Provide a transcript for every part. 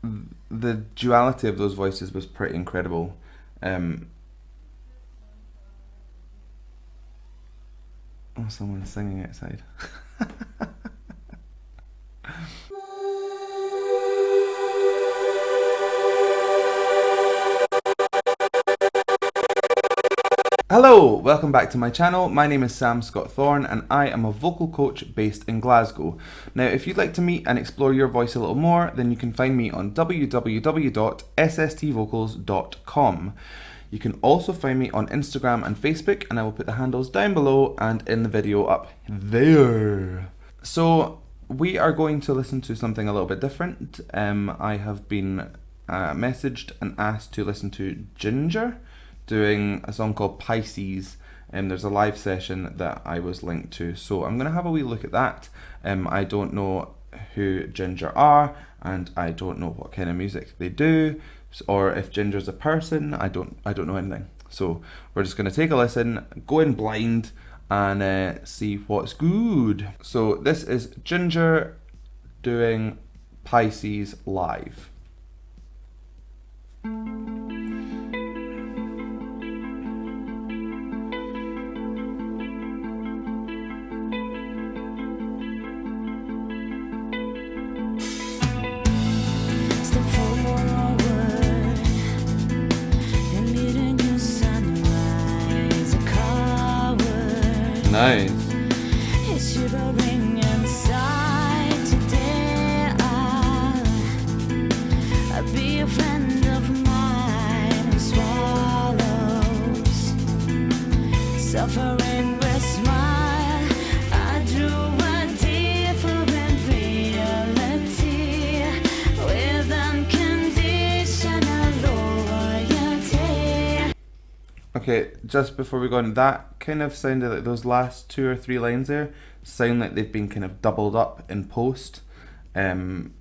the duality of those voices was pretty incredible. Oh, someone's singing outside. Hello, welcome back to my channel. My name is Sam Scott-Thorne and I am a vocal coach based in Glasgow. Now, if you'd like to meet and explore your voice a little more, then you can find me on www.sstvocals.com. You can also find me on Instagram and Facebook, and I will put the handles down below and in the video up there. So, we are going to listen to something a little bit different. I have been messaged and asked to listen to Jinjer doing a song called Pisces, and there's a live session that I was linked to, so I'm going to have a wee look at that. I don't know who Jinjer are, and I don't know what kind of music they do, or if Jinjer's a person. I don't know anything. So we're just going to take a listen, go in blind, and see what's good. So this is Jinjer doing Pisces live. Nice. It's shivering inside today. I'll be a friend of mine who swallows suffering with smile. I drew a different reality with unconditional loyalty. Okay, just before we go on, that kind of sounded like those last 2 or 3 lines there sound like they've been kind of doubled up in post. Don't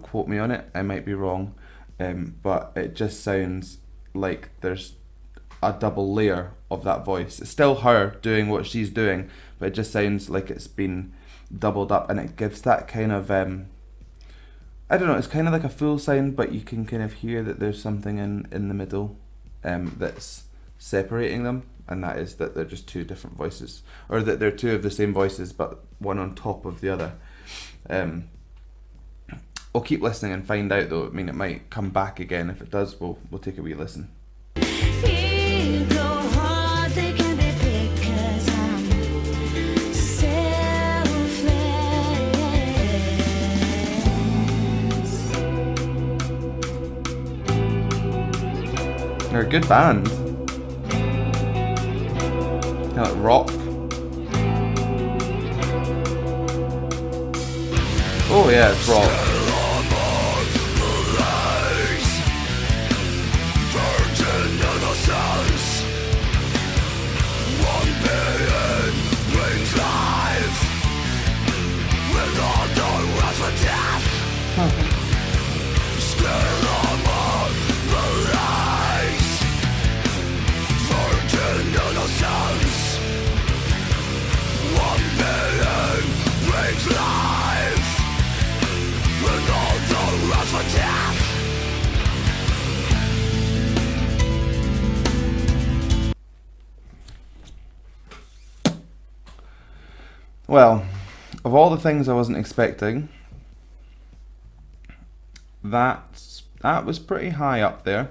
quote me on it, I might be wrong, but it just sounds like there's a double layer of that voice. It's still her doing what she's doing, but it just sounds like it's been doubled up, and it gives that kind of I don't know, it's kind of like a full sound, but you can kind of hear that there's something in the middle that's separating them, and that is that they're just 2 different voices, or that they're 2 of the same voices but one on top of the other. I'll keep listening and find out though. I mean, it might come back again. If it does, we'll take a wee listen. They're a good band. Kind of like rock. Oh yeah, it's rock. Well, of all the things I wasn't expecting, that was pretty high up there.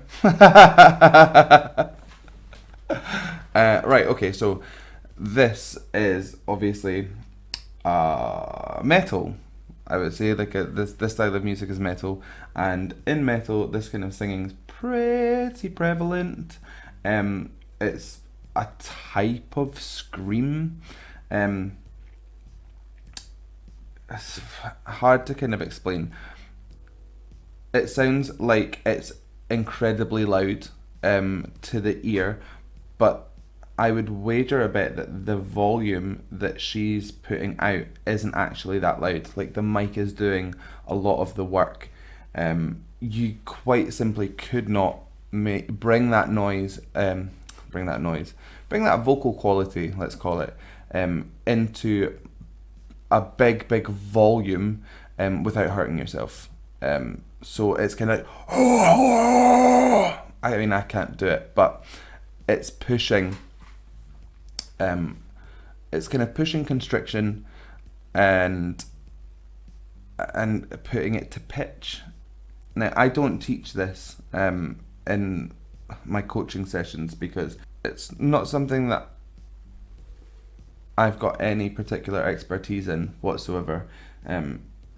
Right, okay, so this is obviously metal. I would say like this style of music is metal, and in metal this kind of singing is pretty prevalent. It's a type of scream. It's hard to kind of explain. It sounds like it's incredibly loud to the ear, but I would wager a bet that the volume that she's putting out isn't actually that loud. Like, the mic is doing a lot of the work. You quite simply could not bring that vocal quality, let's call it, into a big volume without hurting yourself. So it's kind of I mean, I can't do it, but it's pushing. It's kind of pushing constriction and putting it to pitch. Now, I don't teach this in my coaching sessions because it's not something that I've got any particular expertise in whatsoever.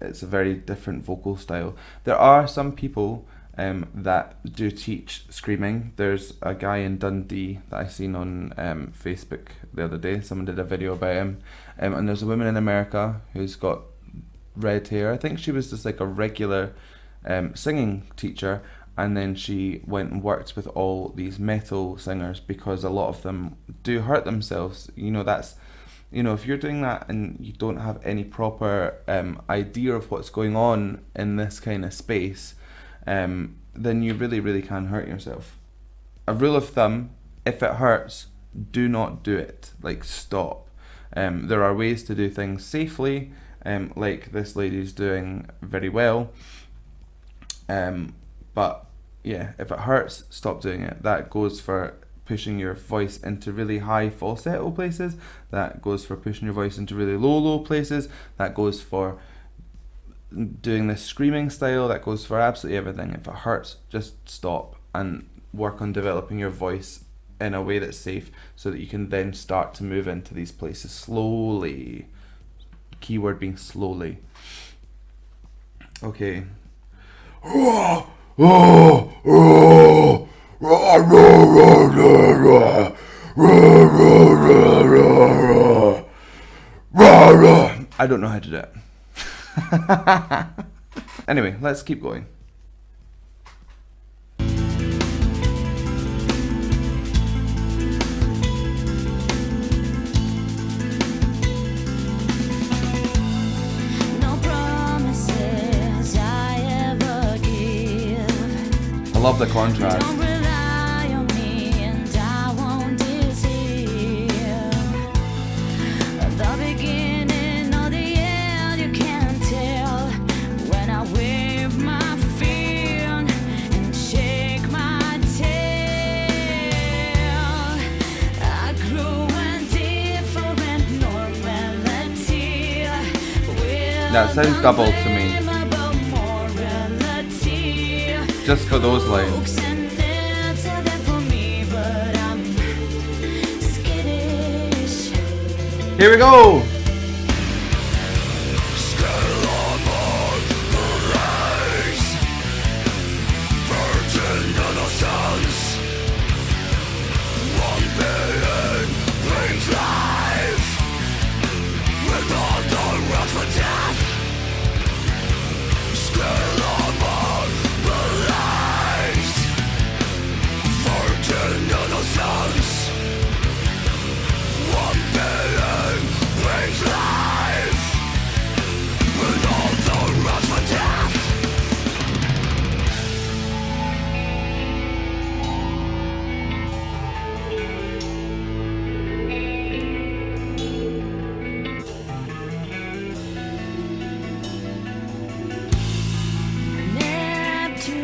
It's a very different vocal style. There are some people that do teach screaming. There's a guy in Dundee that I seen on Facebook the other day. Someone did a video about him. And there's a woman in America who's got red hair. I think she was just like a regular singing teacher, and then she went and worked with all these metal singers because a lot of them do hurt themselves. You know, that's, you know, if you're doing that and you don't have any proper idea of what's going on in this kind of space, then you really, really can hurt yourself. A rule of thumb, if it hurts, do not do it. Like, stop. There are ways to do things safely, like this lady's doing very well. But yeah, if it hurts, stop doing it. That goes for pushing your voice into really high falsetto places. That goes for pushing your voice into really low places. That goes for doing this screaming style. That goes for absolutely everything. If it hurts, just stop and work on developing your voice in a way that's safe so that you can then start to move into these places slowly. Keyword being slowly. Okay. I don't know how to do it. Anyway, let's keep going. No promises I ever give. I love the contrast. Don't rely on me and I won't deceive. The beginning or the end you can't tell. When I wave my fin and shake my tail, I grew a different normality. That sounds double to me. Just for those lines. Here we go!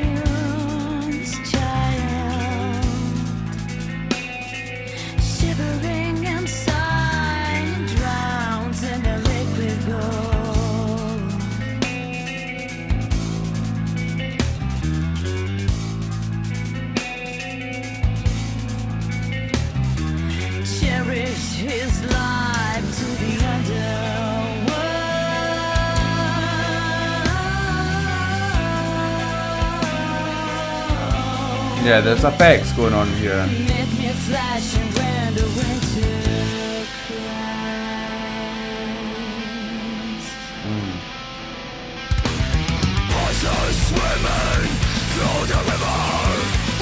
Neptune's child, shivering inside, drowns in the liquid gold. Cherish his life to the underworld. Yeah, there's effects going on here. Make me flash and when the winter cries. Horses swimming through the river,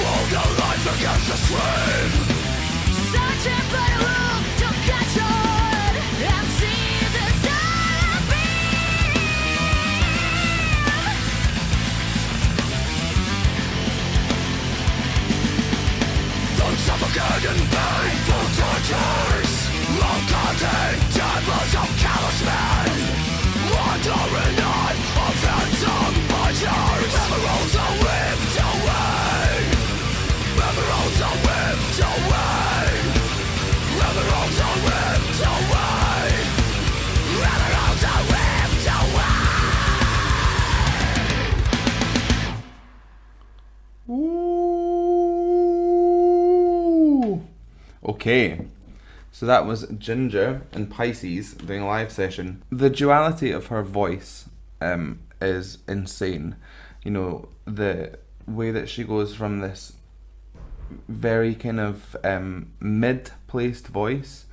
all the life against the stream. Searching for the room to catch on and see the sun beam. Don't suffocate in painful tortures, long-cutting tables of callous men, wandering on a phantom budget. Okay, so that was Jinjer and Pisces doing a live session. The duality of her voice is insane. You know, the way that she goes from this very kind of mid-placed voice.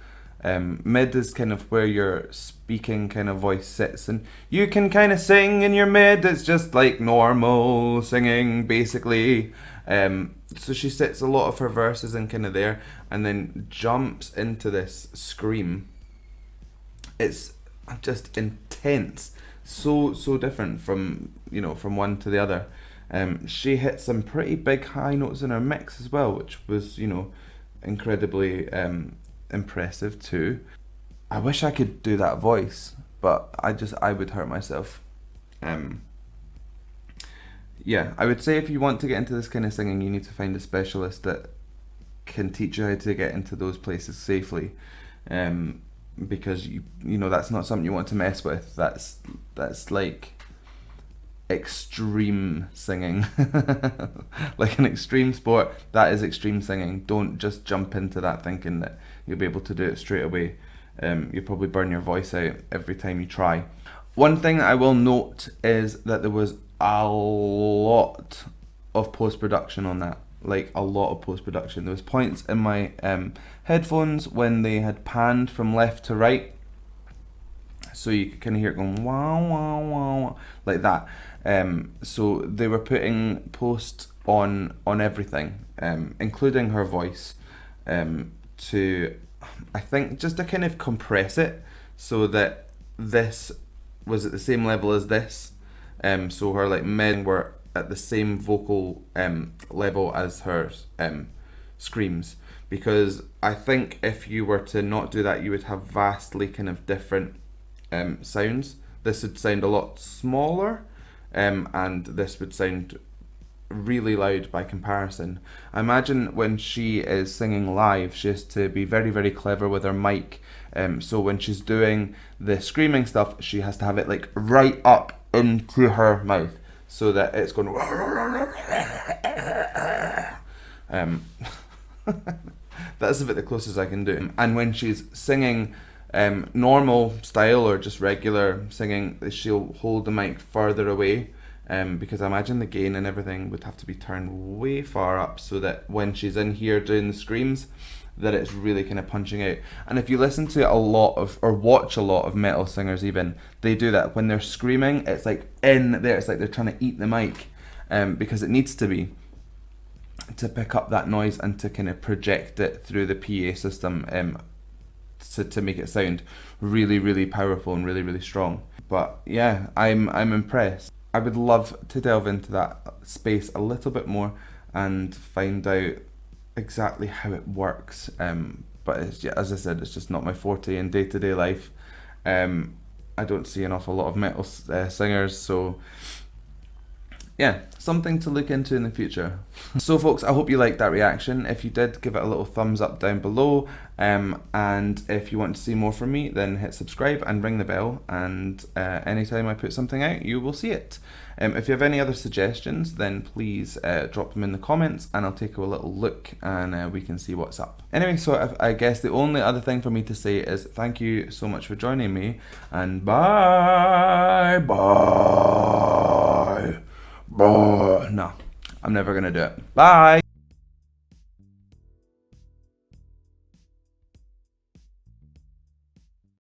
Mid is kind of where your speaking kind of voice sits, and you can kind of sing in your mid. It's just like normal singing, basically. So she sits a lot of her verses in kind of there, and then jumps into this scream. It's just intense, so different from from one to the other. She hit some pretty big high notes in her mix as well, which was incredibly impressive too. I wish I could do that voice, but I would hurt myself. Yeah, I would say if you want to get into this kind of singing, you need to find a specialist that can teach you how to get into those places safely. Because you know that's not something you want to mess with. That's like extreme singing. Like an extreme sport, that is extreme singing. Don't just jump into that thinking that you'll be able to do it straight away. You'll probably burn your voice out every time you try. One thing that I will note is that there was a lot of post-production on that. Like a lot of post-production. There was points in my headphones when they had panned from left to right, so you could kind of hear it going wow wow wow like that. So they were putting post on everything, including her voice, to, I think, just to kind of compress it so that this was at the same level as this. So her like mid were at the same vocal level as her screams, because I think if you were to not do that, you would have vastly kind of different sounds. This would sound a lot smaller, and this would sound really loud by comparison. I imagine when she is singing live, she has to be very, very clever with her mic. So when she's doing the screaming stuff, she has to have it like right up into her mouth so that it's going. That's about the closest I can do. And when she's singing normal style or just regular singing, she'll hold the mic further away, because I imagine the gain and everything would have to be turned way far up so that when she's in here doing the screams, that it's really kind of punching out. And if you listen to a lot of, or watch a lot of metal singers even, they do that. When they're screaming, it's like in there, it's like they're trying to eat the mic, because it needs to be, to pick up that noise and to kind of project it through the PA system, to make it sound really, really powerful and really, really strong. But yeah, I'm impressed. I would love to delve into that space a little bit more and find out exactly how it works. But it's, as I said, it's just not my forte in day-to-day life. I don't see an awful lot of metal singers, so yeah, something to look into in the future. So folks, I hope you liked that reaction. If you did, give it a little thumbs up down below. And if you want to see more from me, then hit subscribe and ring the bell. And anytime I put something out, you will see it. If you have any other suggestions, then please drop them in the comments and I'll take a little look and we can see what's up. Anyway, so I guess the only other thing for me to say is thank you so much for joining me, and bye. No, I'm never gonna do it. Bye.